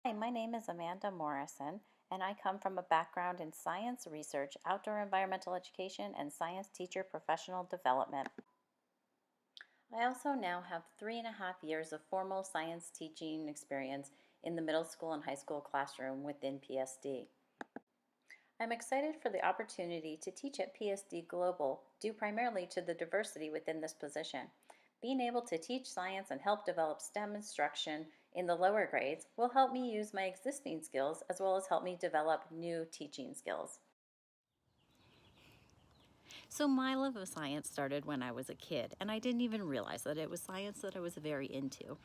Hi, my name is Amanda Morrison, and I come from a background in science research, outdoor environmental education, and science teacher professional development. I also now have 3.5 years of formal science teaching experience in the middle school and high school classroom within PSD. I'm excited for the opportunity to teach at PSD Global due primarily to the diversity within this position. Being able to teach science and help develop STEM instruction in the lower grades will help me use my existing skills as well as help me develop new teaching skills. So my love of science started when I was a kid, and I didn't even realize that it was science that I was very into.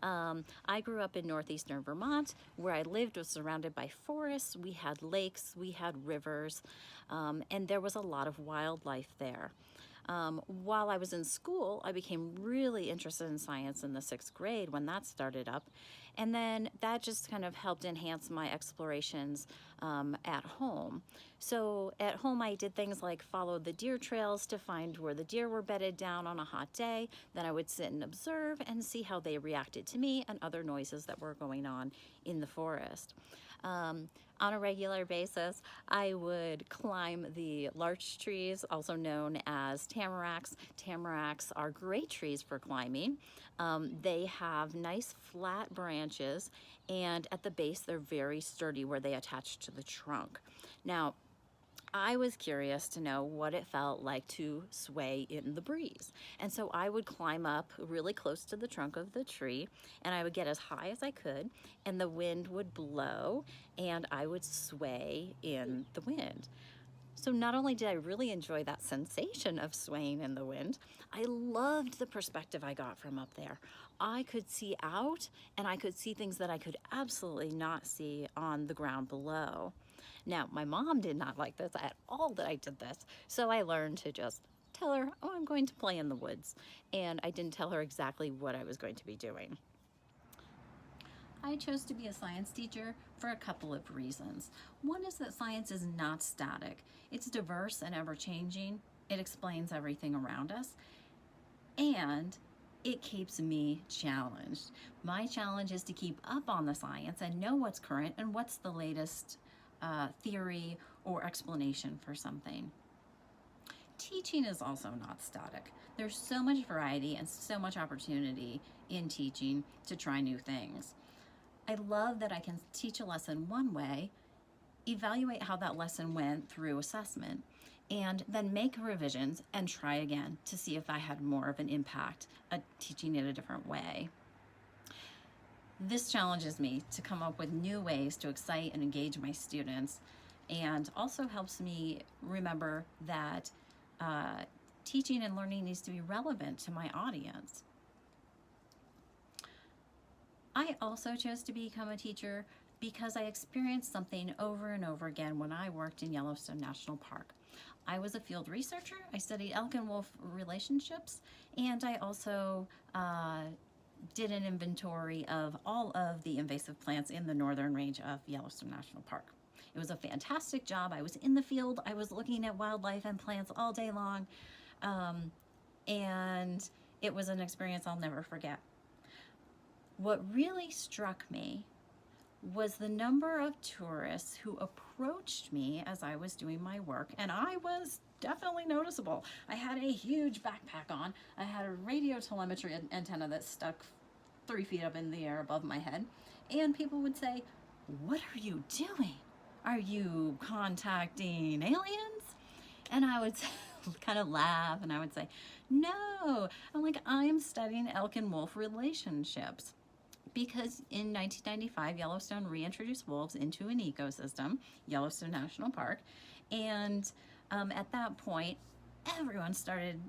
I grew up in northeastern Vermont. Where I lived was surrounded by forests. We had lakes, we had rivers, and there was a lot of wildlife there. While I was in school, I became really interested in science in the 6th grade when that started up. And then that just kind of helped enhance my explorations at home. So at home, I did things like follow the deer trails to find where the deer were bedded down on a hot day. Then I would sit and observe and see how they reacted to me and other noises that were going on in the forest. On a regular basis, I would climb the larch trees, also known as tamaracks. Tamaracks are great trees for climbing. They have nice flat branches, and at the base they're very sturdy where they attach to the trunk. Now, I was curious to know what it felt like to sway in the breeze. And so I would climb up really close to the trunk of the tree, and I would get as high as I could, and the wind would blow and I would sway in the wind. So not only did I really enjoy that sensation of swaying in the wind, I loved the perspective I got from up there. I could see out, and I could see things that I could absolutely not see on the ground below. Now, my mom did not like this at all that I did this, so I learned to just tell her, oh, I'm going to play in the woods. And I didn't tell her exactly what I was going to be doing. I chose to be a science teacher for a couple of reasons. One is that science is not static. It's diverse and ever-changing. It explains everything around us, and it keeps me challenged. My challenge is to keep up on the science and know what's current and what's the latest theory or explanation for something. Teaching is also not static. There's so much variety and so much opportunity in teaching to try new things. I love that I can teach a lesson one way, evaluate how that lesson went through assessment, and then make revisions and try again to see if I had more of an impact at teaching it a different way. This challenges me to come up with new ways to excite and engage my students, and also helps me remember that teaching and learning needs to be relevant to my audience. I also chose to become a teacher because I experienced something over and over again when I worked in Yellowstone National Park. I was a field researcher. I studied elk and wolf relationships, and I also did an inventory of all of the invasive plants in the northern range of Yellowstone National Park. It was a fantastic job. I was in the field. I was looking at wildlife and plants all day long, and it was an experience I'll never forget. What really struck me was the number of tourists who approached me as I was doing my work, and I was definitely noticeable. I had a huge backpack on. I had a radio telemetry antenna that stuck 3 feet up in the air above my head, and people would say, "What are you doing? Are you contacting aliens?" And I would kind of laugh, and I would say, "No, I'm studying elk and wolf relationships." Because in 1995, Yellowstone reintroduced wolves into an ecosystem, Yellowstone National Park, and at that point, everyone started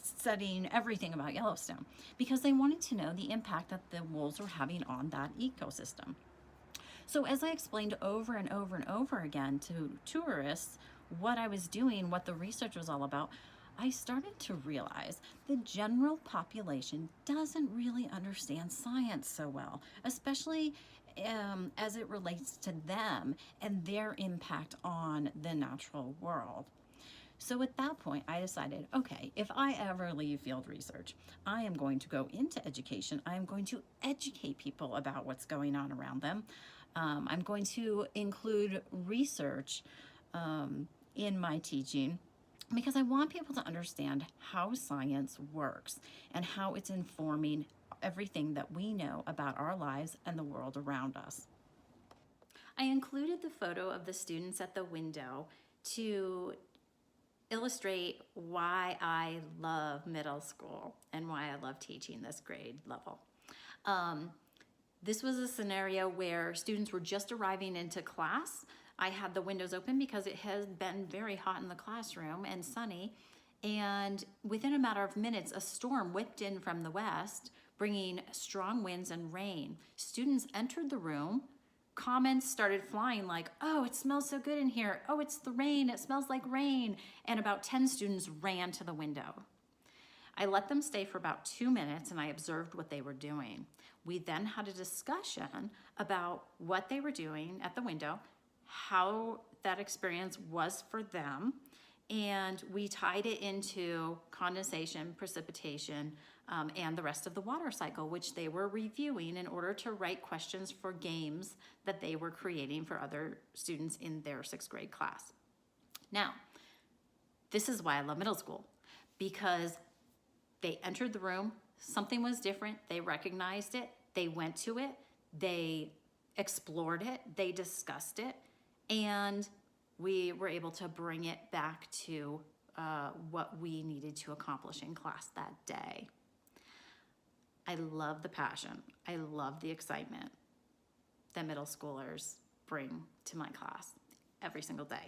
studying everything about Yellowstone because they wanted to know the impact that the wolves were having on that ecosystem. So as I explained over and over and over again to tourists what I was doing, what the research was all about, I started to realize the general population doesn't really understand science so well, especially as it relates to them and their impact on the natural world. So at that point, I decided, okay, if I ever leave field research, I am going to go into education. I am going to educate people about what's going on around them. I'm going to include research in my teaching because I want people to understand how science works and how it's informing everything that we know about our lives and the world around us. I included the photo of the students at the window to illustrate why I love middle school and why I love teaching this grade level. This was a scenario where students were just arriving into class. I had the windows open because it has been very hot in the classroom and sunny. And within a matter of minutes, a storm whipped in from the west, bringing strong winds and rain. Students entered the room. Comments started flying like, oh, it smells so good in here. Oh, it's the rain. It smells like rain. And about 10 students ran to the window. I let them stay for about 2 minutes and I observed what they were doing. We then had a discussion about what they were doing at the window, how that experience was for them, and we tied it into condensation, precipitation, and the rest of the water cycle, which they were reviewing in order to write questions for games that they were creating for other students in their 6th grade class. Now, this is why I love middle school, because they entered the room, something was different, they recognized it, they went to it, they explored it, they discussed it, and we were able to bring it back to what we needed to accomplish in class that day. I love the passion, I love the excitement that middle schoolers bring to my class every single day.